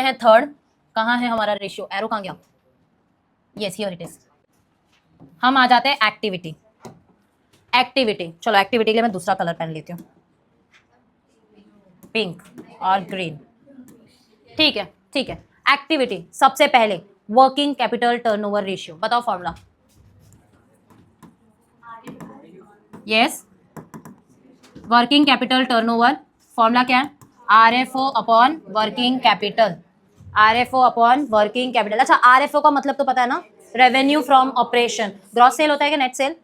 हैं थर्ड, कहाँ है हमारा रेशियो, एरो कहाँ गया, यस हियर इट इज। हम आ जाते हैं एक्टिविटी। एक्टिविटी, चलो एक्टिविटी के लिए मैं दूसरा कलर पेन लेती हूँ, पिंक और ग्रीन। ठीक है ठीक है। एक्टिविटी, सबसे पहले वर्किंग कैपिटल टर्नओवर रेशियो, बताओ formula. Yes, working capital turnover formula क्या है, RFO upon working capital, RFO upon working capital. अच्छा, आरएफओ का मतलब तो पता है ना, revenue from operation. Gross sale होता है कि net sale,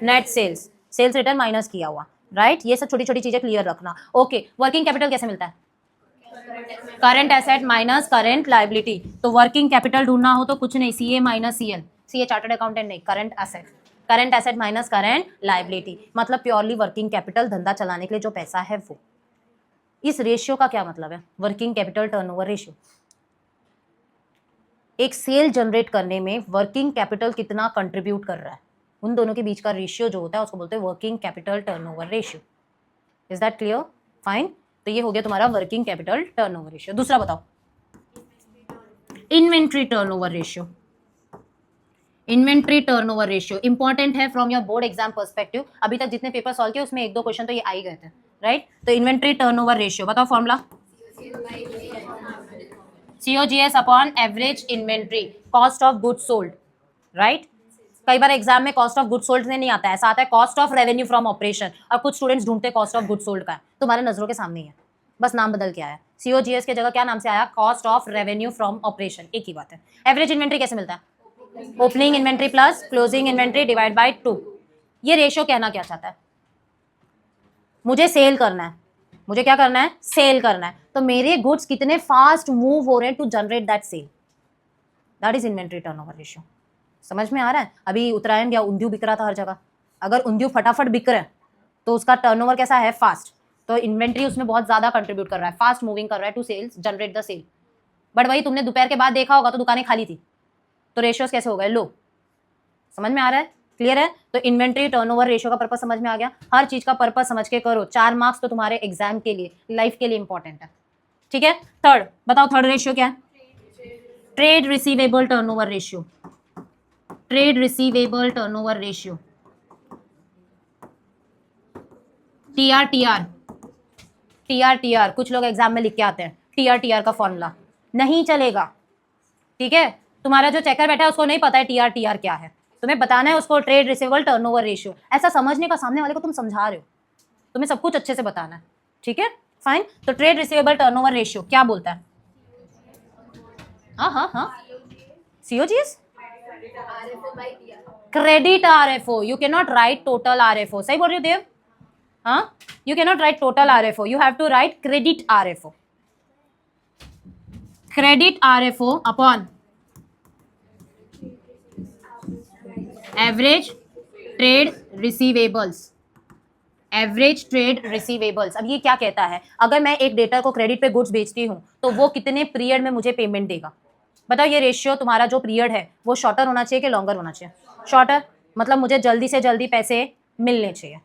net sales, sales return minus किया हुआ, राइट। ये सब छोटी छोटी चीजें क्लियर रखना। ओके, वर्किंग कैपिटल कैसे मिलता है, current asset minus current liability. तो वर्किंग कैपिटल ढूंढना हो तो कुछ नहीं, CA minus CL, CA chartered accountant नहीं, current asset, current asset minus current liability, मतलब प्योरली वर्किंग कैपिटल, धंधा चलाने के लिए जो पैसा है वो। इस रेशियो का क्या मतलब है, वर्किंग कैपिटल टर्नओवर रेशियो। एक सेल जनरेट करने में वर्किंग कैपिटल कितना कंट्रीब्यूट कर रहा है, उन दोनों के बीच का रेशियो जो होता है उसको बोलते हैं working capital turnover ratio. Is that clear, fine. तो ये हो गया तुम्हारा वर्किंग कैपिटल टर्नओवर रेशियो। दूसरा बताओ, inventory turnover ratio. Inventory turnover ratio important है from your board exam perspective. अभी तक जितने पेपर सॉल्व किए उसमें एक दो क्वेश्चन तो ये आ ही गए थे, राइट। तो इन्वेंट्री टर्नओवर रेशियो बताओ formula, COGS upon average inventory, cost of goods sold, right. कई बार एग्जाम में कॉस्ट ऑफ गुड्स सोल्ड नहीं आता है, ऐसा आता है cost of revenue from operation, और कुछ स्टूडेंट्स ढूंढते कॉस्ट ऑफ गुड्स सोल्ड का है, तुम्हारे नजरों के सामने ही है, बस नाम बदल के आया। COGS की जगह क्या नाम से आया, cost of revenue from operation, एक ही बात है। एवरेज इन्वेंट्री कैसे मिलता है, opening inventory plus closing inventory divide by 2। ये रेशियो कहना क्या चाहता है, मुझे सेल करना है, मुझे क्या करना है, सेल करना है, तो मेरे गुड्स कितने फास्ट मूव हो रहे हैं to generate that sale, that is inventory turnover ratio. समझ में आ रहा है। अभी उत्तरायण या ऊंधियू बिक रहा था हर जगह, अगर ऊंधियू फटाफट बिक रहा है तो उसका टर्नओवर कैसा है, फास्ट, तो इन्वेंट्री उसमें बहुत ज्यादा कंट्रीब्यूट कर रहा है, फास्ट मूविंग कर रहा है to sales, generate the sale. But वही तुमने दोपहर के बाद देखा होगा तो दुकानें खाली थी, तो रेशियोज कैसे हो गए, लो। समझ में आ रहा है, क्लियर है। तो इन्वेंट्री टर्नओवर रेशियो का पर्पस समझ में आ गया। हर चीज का पर्पस समझ के करो, 4 मार्क्स तो तुम्हारे एग्जाम के लिए, लाइफ के लिए इंपॉर्टेंट है, ठीक है। थर्ड बताओ, थर्ड रेशियो क्या है, trade receivable turnover ratio, trade receivable turnover ratio, TR, कुछ लोग एग्जाम में लिख के आते हैं TR का फॉर्मूला नहीं चलेगा, ठीक है। तुम्हारा जो चेकर बैठा है उसको नहीं पता है TR क्या है, तुम्हें बताना है उसको ट्रेड रिसीवेबल टर्नओवर रेशियो। ऐसा समझने का सामने वाले को तुम समझा रहे हो, तुम्हें सब कुछ अच्छे से बताना है, ठीक है, फाइन। तो ट्रेड रिसीवेबल टर्नओवर रेशियो क्या बोलता है, हाँ COGS, credit RFO, you can not write total RFO, सही बोल रही हो देव, हाँ, you can not write total RFO, you have to write credit RFO, credit RFO upon average trade receivables, average trade receivables. अब ये क्या कहता है, अगर मैं एक डेटर को क्रेडिट पे गुड्स बेचती हूँ तो वो कितने पीरियड में मुझे पेमेंट देगा, बताओ। ये रेशियो तुम्हारा जो पीरियड है वो शॉर्टर होना चाहिए कि लॉन्गर होना चाहिए, शॉर्टर, मतलब मुझे जल्दी से जल्दी पैसे मिलने चाहिए।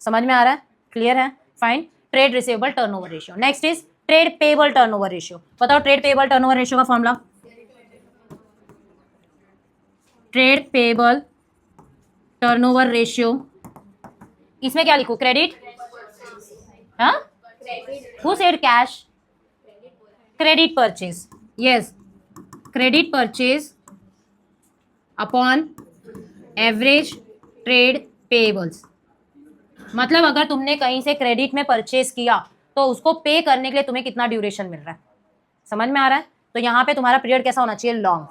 समझ में आ रहा है, क्लियर है, fine. Trade receivable turnover ratio. Next is trade payable turnover ratio, बताओ ट्रेड पेबल टर्नओवर रेशियो का formula, trade payable turnover ratio, इसमें क्या लिखूं, क्रेडिट, हाँ, who said cash, credit purchase, yes, credit purchase upon average trade payables. मतलब अगर तुमने कहीं से क्रेडिट में परचेज किया तो उसको पे करने के लिए तुम्हें कितना ड्यूरेशन मिल रहा है, समझ में आ रहा है। तो यहाँ पे तुम्हारा पीरियड कैसा होना चाहिए, लॉन्ग,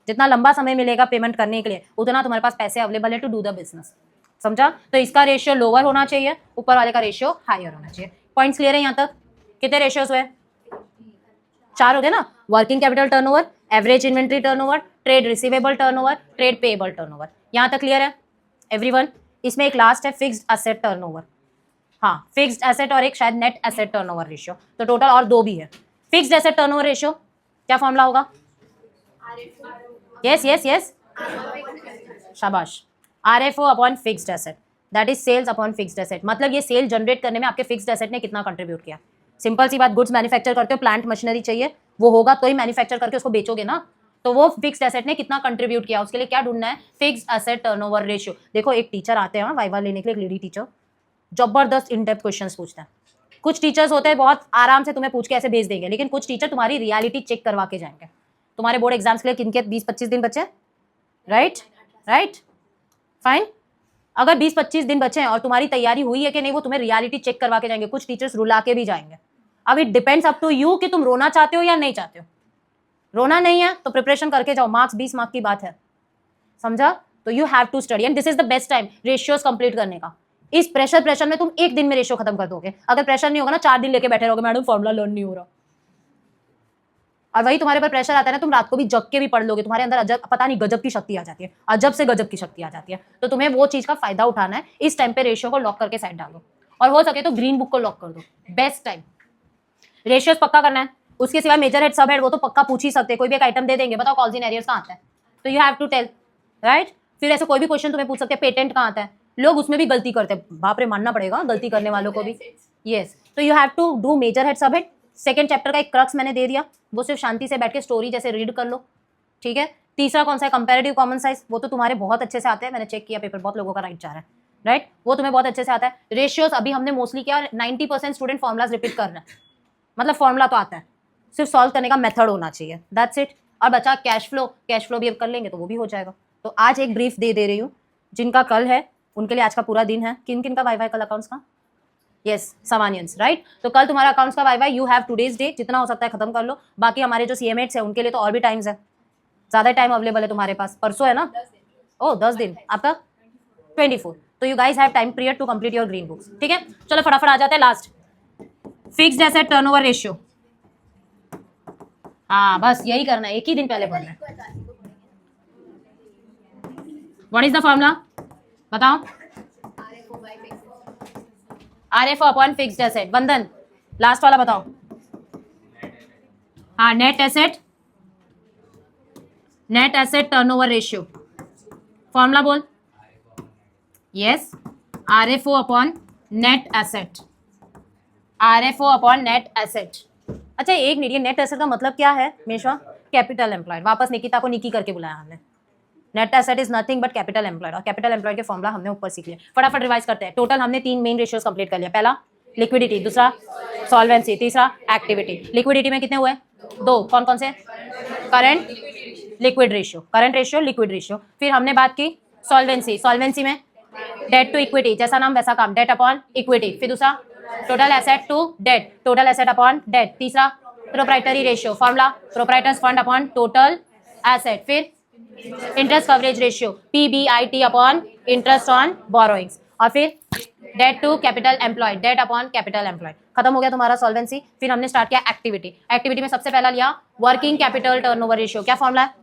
जितना लंबा समय मिलेगा पेमेंट करने के लिए उतना तुम्हारे पास पैसे अवेलेबल है टू डू द बिजनेस, समझा। तो इसका रेशियो लोअर होना चाहिए, ऊपर वाले का रेशियो हायर होना चाहिए। पॉइंट्स क्लियर है यहाँ तक, कितने रेशियोज हुए, 4 हो गए ना, working capital turnover, average inventory turnover, trade receivable turnover, trade payable turnover, यहाँ तक क्लियर है एवरीवन। इसमें एक लास्ट है फिक्स्ड एसेट टर्नओवर, हाँ, फिक्स्ड एसेट और एक शायद नेट एसेट टर्नओवर रेशियो, तो टोटल और 2 भी है। फिक्स्ड एसेट टर्नओवर रेशियो क्या फॉर्मूला होगा, यस, शाबाश, RFO upon fixed asset, that is sales upon fixed asset. मतलब ये सेल जनरेट करने में आपके फिक्स्ड एसेट ने कितना कंट्रीब्यूट किया। सिंपल सी बात, गुड्स मैन्युफैक्चर करते हो, प्लांट मशीनरी चाहिए, वो होगा तो ही मैन्युफैक्चर करके उसको बेचोगे ना। तो वो फिक्स्ड एसेट ने कितना कंट्रीब्यूट किया, उसके लिए क्या ढूंढना है, फिक्स्ड एसेट टर्नओवर रेशियो। देखो एक टीचर आते हैं वाइवा लेने के लिए, एक लेडी टीचर, जबरदस्त इन डेप्थ क्वेश्चंस पूछते हैं। कुछ टीचर्स होते हैं बहुत आराम से तुम्हें पूछ के ऐसे भेज देंगे, लेकिन कुछ टीचर तुम्हारी रियलिटी चेक करवा के जाएंगे। तुम्हारे बोर्ड एग्जाम्स के लिए किनके 20-25 दिन बचे, राइट राइट फाइन। अगर 20-25 दिन बचे हैं और तुम्हारी तैयारी हुई है कि नहीं, वो तुम्हें रियलिटी चेक करवा के जाएंगे। कुछ टीचर्स रुला के भी जाएंगे। अब it depends up to you कि तुम रोना चाहते हो या नहीं चाहते हो। रोना नहीं है तो प्रिपरेशन करके जाओ, मार्क्स 20 मार्क की बात है, समझा। तो you have to study and this is the best time ratios complete करने का। इस प्रेशर में तुम एक दिन में रेशियो खत्म कर दोगे। अगर प्रेशर नहीं होगा ना, 4 दिन लेके बैठे रहोगे, मैडम फॉर्मूला लर्न नहीं हो रहा, और वही तुम्हारे पर प्रेशर आता है ना, तुम रात को भी जग के भी पढ़ लोगे, तुम्हारे अंदर अजब, पता नहीं गजब की शक्ति आ जाती है, अजब से गजब की शक्ति आ जाती है। तो तुम्हें वो चीज का फायदा उठाना है। इस टाइम पे रेशियो को लॉक करके साइड डालो, और हो सके तो ग्रीन बुक को लॉक कर दो, बेस्ट टाइम। रेशियोज पक्का करना है, उसके सिवाय मेजर हेड सब हेड वो तो पक्का पूछ ही सकते हैं, कोई भी एक आइटम दे देंगे, बताओ कॉल्स एरियर्स कहाँ आता है, तो you have to tell, right. फिर ऐसे कोई भी क्वेश्चन तुम्हें पूछ सकते हैं, पेटेंट कहाँ आता है, लोग उसमें भी गलती करते हैं, बाप रे मानना पड़ेगा गलती करने वालों को भी, यस। तो you have to do major head sub head. Second chapter का एक क्रक्स मैंने दे दिया, वो सिर्फ शांति से बैठ के स्टोरी जैसे रीड कर लो, ठीक है। तीसरा कौन सा है, कंपैरेटिव कॉमन साइज, वो तो तुम्हारे बहुत अच्छे से आते हैं, मैंने चेक किया पेपर, बहुत लोगों का राइट जा रहा है, राइट, वो तुम्हें बहुत अच्छे से आता है। रेशियोज अभी हमने मोस्टली किया, 90% स्टूडेंट फॉर्मुलाज रिपीट कर रहे हैं, मतलब फॉर्मुला तो आता है, सिर्फ सॉल्व करने का मेथड होना चाहिए, दैट्स इट। और बचा कैश फ्लो भी अब कर लेंगे तो वो भी हो जाएगा। तो आज एक ब्रीफ दे रही हूँ, जिनका कल है उनके लिए आज का पूरा दिन है। किन किन का वाई कल अकाउंट्स का, यस सामान्यंस, राइट। तो कल तुम्हारा अकाउंट्स का why you have today's day, जितना हो सकता है खत्म कर लो। बाकी हमारे जो सीएमएट्स है उनके लिए तो और भी टाइम्स है, ज्यादा टाइम अवेलेबल है तुम्हारे पास, परसों है ना, ओ 10 दिन, आपका 24, तो you guys have time period to complete your green books, ठीक है। चलो फटाफट आ जाते हैं last, fixed asset turnover ratio. हाँ बस यही करना है, एक ही दिन पहले पढ़ना है। व्हाट इज द फॉर्मूला, बताओ। RFO upon fixed asset, Vandan last वाला बताओ। हाँ net asset turnover ratio, formula बोल। Yes RFO upon net asset, RFO upon net asset. अच्छा एक मिनट, ये नेट एसेट का मतलब क्या है मेशवा, कैपिटल एम्प्लॉयड। वापस निकिता को निकी करके बुलाया हमने। Net asset is nothing but capital employed, और कैपिटल एम्प्लॉयड के फॉर्मुला हमने ऊपर सीख लिया। फटाफट रिवाइज करते हैं। टोटल हमने 3 मेन रेशियोज कंप्लीट कर लिया, पहला लिक्विडिटी, दूसरा सॉल्वेंसी, तीसरा एक्टिविटी। लिक्विडिटी में कितने हुए, 2, कौन कौन से, current liquid ratio, current ratio liquid ratio. फिर हमने बात की सॉल्वेंसी में डेट टू इक्विटी, जैसा नाम वैसा काम, डेट अपॉन इक्विटी। फिर दूसरा total asset to debt, total asset upon debt. तीसरा proprietary ratio, formula proprietors fund upon total asset. फिर interest coverage ratio, PBIT upon interest on borrowings. और फिर debt to capital employed, debt upon capital employed. खत्म हो गया तुम्हारा solvency. फिर हमने स्टार्ट किया एक्टिविटी में सबसे पहला लिया वर्किंग कैपिटल टर्नओवर रेशियो, क्या फॉर्मूला है,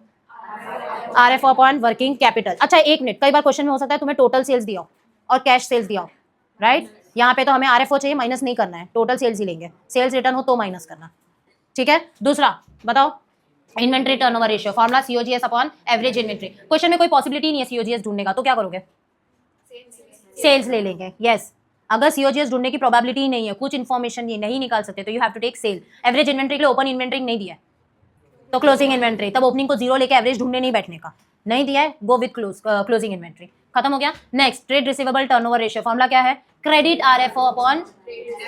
RFO अपॉन वर्किंग कैपिटल। अच्छा एक मिनट, कई बार क्वेश्चन में हो सकता है तुम्हें टोटल सेल्स दिया हो और कैश सेल्स दिया हो, राइट। यहाँ पे तो हमें RFO चाहिए, माइनस नहीं करना है, टोटल सेल्स ही लेंगे, सेल्स रिटर्न हो तो माइनस करना, ठीक है। दूसरा बताओ inventory turnover ratio, formula COGS upon average inventory. Question में कोई पॉसिबिलिटी नहीं है COGS ढूंढने का, तो क्या करोगे, सेल्स ले लेंगे, यस। अगर COGS ढूंढने की प्रोबेबिलिटी ही नहीं है, कुछ इन्फॉर्मेशन ये नहीं निकाल सकते, तो you have to take sale. Average inventory के लिए ओपन इन्वेंट्री नहीं दिया है तो क्लोजिंग इन्वेंट्री, तब ओपनिंग को 0 लेके एवरेज ढूंढने नहीं बैठने का, नहीं दिया है, गो विद क्लोजिंग इन्वेंट्री। खत्म हो गया। Next trade receivable turnover ratio, formula क्या है, credit RFO upon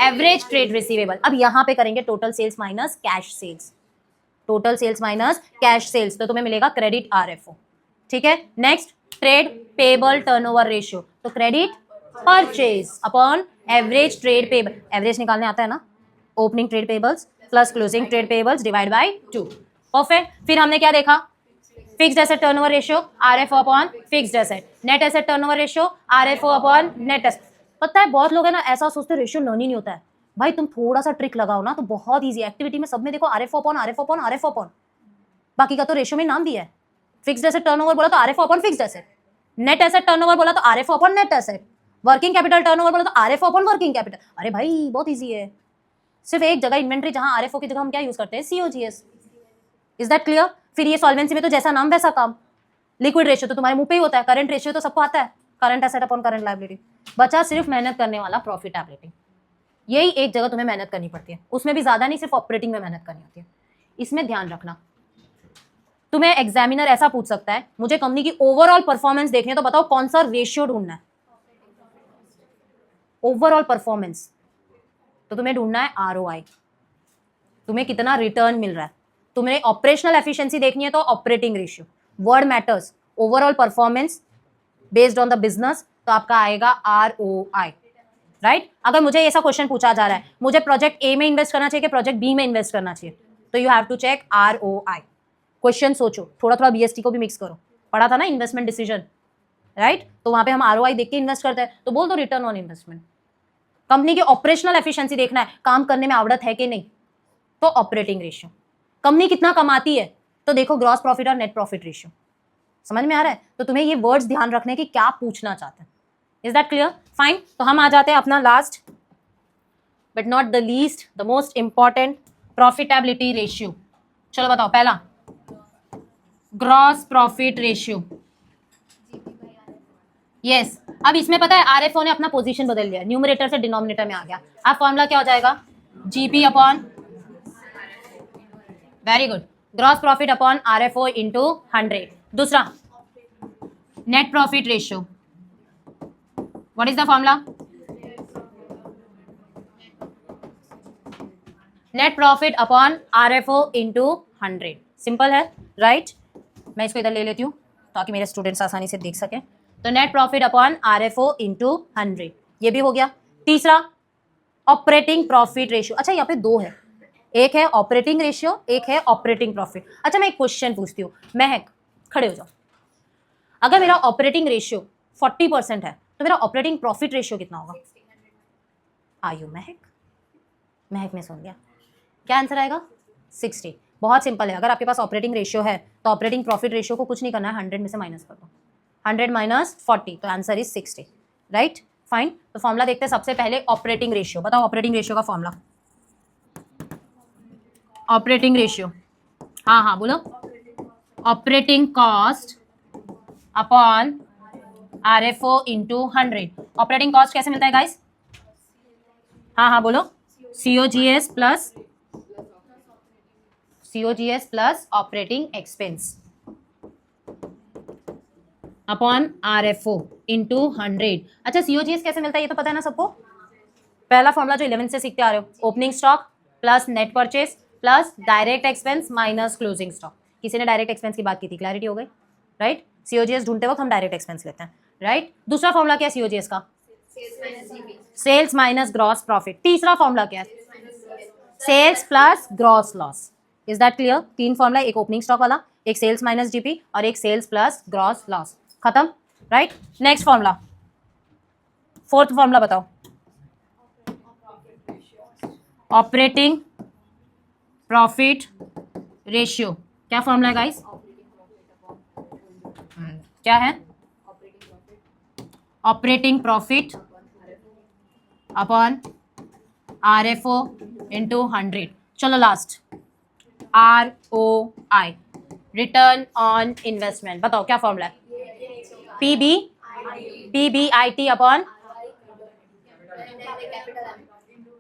average trade receivable. अब यहाँ पे करेंगे total sales minus cash sales, total sales minus cash sales, तो तुम्हें मिलेगा क्रेडिट RFO, ठीक है। Next trade payable turnover ratio, तो credit purchase upon average trade payable, average निकालने आता है ना, opening trade payables plus closing trade payables divide by 2, perfect. फिर हमने क्या देखा, fixed asset turnover ratio RFO upon fixed asset, net asset turnover ratio RFO upon net asset. पता है बहुत लोग है ना ऐसा सोचते रेशियो लर्न ही नहीं होता है, भाई तुम थोड़ा सा ट्रिक लगाओ ना तो बहुत इजी। एक्टिविटी में सब में देखो RFO upon RFO upon RFO upon, बाकी का तो रेशियो में नाम दिया है। फिक्स्ड एसेट टर्नओवर बोला तो RFO upon fixed asset, net asset turnover बोला तो RFO upon net asset, working capital turnover बोला तो RFO अपॉन वर्किंग कैपिटल। अरे भाई बहुत इजी है, सिर्फ एक जगह इन्वेंट्री, जहां RFO की जगह हम क्या यूज करते हैं, COGS। Is that clear. फिर ये सॉल्वेंसी में तो जैसा नाम वैसा काम, लिक्विड रेशियो तो तुम्हारे मुंह पे ही होता है, करंट रेशियो तो सबको आता है, current asset upon current liability. बचा सिर्फ मेहनत करने वाला प्रॉफिटेबिलिटी, यही एक जगह तुम्हें मेहनत करनी पड़ती है, उसमें भी ज्यादा नहीं, सिर्फ ऑपरेटिंग में मेहनत करनी होती है। इसमें ध्यान रखना। तुम्हें एग्जामिनर ऐसा पूछ सकता है, मुझे कंपनी की ओवरऑल परफॉर्मेंस देखनी है, तो बताओ कौन सा रेशियो ढूंढना है? ओवरऑल परफॉर्मेंस, तो तुम्हें ढूंढना है आरओआई, तुम्हें कितना रिटर्न मिल रहा है। तुम्हें ऑपरेशनल एफिशिएंसी देखनी है तो operating ratio, word matters, overall performance based on the business, तो आपका आएगा आरओआई, राइट। अगर मुझे ऐसा क्वेश्चन पूछा जा रहा है, मुझे प्रोजेक्ट ए में इन्वेस्ट करना चाहिए कि प्रोजेक्ट बी में इन्वेस्ट करना चाहिए, तो you have to check ROI. Question सोचो, थोड़ा थोड़ा बीएसटी को भी मिक्स करो, पढ़ा था ना इन्वेस्टमेंट डिसीजन, राइट। तो वहां पे हम आरओआई देख के इन्वेस्ट करते हैं, तो बोल दो रिटर्न ऑन इन्वेस्टमेंट। कंपनी की ऑपरेशनल एफिशिएंसी देखना है, काम करने में आवड़त है कि नहीं, तो ऑपरेटिंग रेशियो। कंपनी कितना कमाती है, तो देखो ग्रॉस प्रॉफिट और नेट प्रॉफिट रेशियो। समझ में आ रहा है? तो तुम्हें ये वर्ड्स ध्यान रखने की क्या पूछना चाहते हैं। Is that clear? फाइन। तो हम आ जाते हैं अपना last but not the least, the most important, profitability ratio. चलो बताओ, पहला ग्रॉस प्रॉफिट रेशियो। यस, अब इसमें पता है आरएफओ ने अपना पोजीशन बदल लिया, न्यूमरेटर से डिनोमिनेटर में आ गया। अब फॉर्मूला क्या हो जाएगा? GP upon, very good, gross profit upon RFO into 100। दूसरा net profit ratio, what is the formula? Net profit upon RFO into 100। Simple है, राइट। मैं इसको इधर ले लेती हूँ ताकि मेरे स्टूडेंट्स आसानी से देख सकें। तो net profit upon RFO into 100, ये भी हो गया। तीसरा ऑपरेटिंग प्रॉफिट रेशियो। अच्छा, यहाँ पे दो है, एक है ऑपरेटिंग रेशियो, एक है ऑपरेटिंग प्रॉफिट। अच्छा, मैं एक क्वेश्चन पूछती हूँ, महक खड़े हो जाओ। अगर मेरा ऑपरेटिंग रेशियो 40% है तो मेरा ऑपरेटिंग प्रॉफिट रेशियो कितना होगा? आयु महक, महक ने सुन लिया, क्या आंसर आएगा? 60। बहुत सिंपल है, अगर आपके पास ऑपरेटिंग रेशियो है तो ऑपरेटिंग प्रॉफिट रेशियो को कुछ नहीं करना है, 100 में से माइनस कर दो, 100 माइनस 40, तो आंसर इज 60, राइट। फाइन। तो फॉर्मूला देखते हैं सबसे पहले ऑपरेटिंग रेशियो। बताओ ऑपरेटिंग रेशियो का फॉर्मूला। ऑपरेटिंग रेशियो, हाँ हाँ बोलो। Operating cost upon RFO into 100। Operating cost कैसे मिलता है गाइस? हाँ हाँ बोलो, COGS plus operating expense upon RFO into 100। अच्छा, सीओजीएस कैसे मिलता है ये तो पता है ना सबको? पहला फॉर्मूला जो 11 से सीखते आ रहे हो, opening stock plus net purchase plus direct expense minus closing stock. किसी ने डायरेक्ट एक्सपेंस की बात की थी, क्लैरिटी हो गई, राइट। सीओजीएस ढूंढते वक्त हम डायरेक्ट एक्सपेंस लेते हैं, राइट। दूसरा फॉर्मूला क्या है सीओजीएस का? Sales minus gross profit. तीसरा फॉर्मूला क्या है? Sales plus gross loss. Is that clear? 3 formula, एक ओपनिंग स्टॉक वाला, एक सेल्स माइनस जीपी और एक सेल्स प्लस ग्रॉस लॉस। खत्म, right. Next formula, fourth formula बताओ। ऑपरेटिंग प्रॉफिट रेशियो, क्या फॉर्मूला है गाइस? क्या है? Operating profit upon RFO into 100। चलो last, ROI, return on investment. बताओ क्या फॉर्मूला है?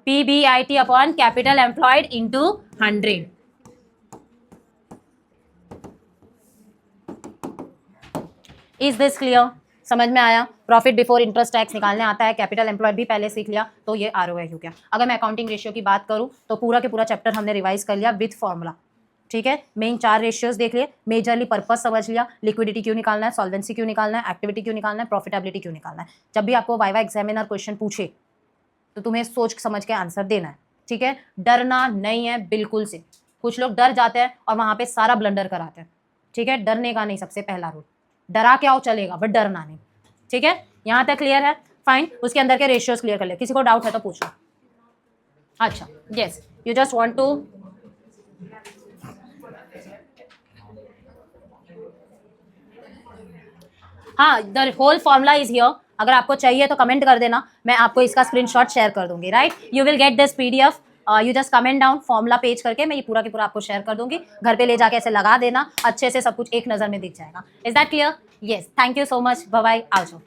PBIT upon capital employed into 100। Is this clear? समझ में आया? प्रॉफिट बिफोर इंटरेस्ट टैक्स निकालने आता है, कैपिटल एम्प्लॉयड भी पहले सीख लिया, तो ये आरओआई हो गया। अगर मैं अकाउंटिंग रेशियो की बात करूं तो पूरा के पूरा चैप्टर हमने रिवाइज कर लिया विद फॉर्मूला, ठीक है। मेन 4 रेशियोज देख लिए, मेजरली पर्पस समझ लिया, लिक्विडिटी क्यों निकालना है, सॉल्वेंसी क्यों निकालना है, एक्टिविटी क्यों निकालना है, प्रॉफिटेबिलिटी क्यों निकालना है। जब भी आपको वाइवा एग्जामिनर क्वेश्चन पूछे तो तुम्हें सोच समझ के आंसर देना है, ठीक है। डरना नहीं है बिल्कुल से। कुछ लोग डर जाते हैं और वहां पे सारा ब्लंडर कराते हैं, ठीक है। डरने का नहीं, सबसे पहला रूल, डरा के आओ चलेगा बट डरना नहीं, ठीक है। यहां तक क्लियर है? फाइन। उसके अंदर के रेशियोज क्लियर कर ले, किसी को डाउट है तो पूछो। अच्छा, yes, you just want to, हाँ, the whole formula is here. अगर आपको चाहिए तो कमेंट कर देना, मैं आपको इसका स्क्रीनशॉट शेयर कर दूंगी, right. You will get this PDF, you just comment down formula page करके, मैं ये पूरा की पूरा आपको शेयर कर दूंगी। घर पे ले जाके ऐसे लगा देना, अच्छे से सब कुछ एक नजर में दिख जाएगा। Is that clear? Yes, thank you so much, bye bye, आ जाओ।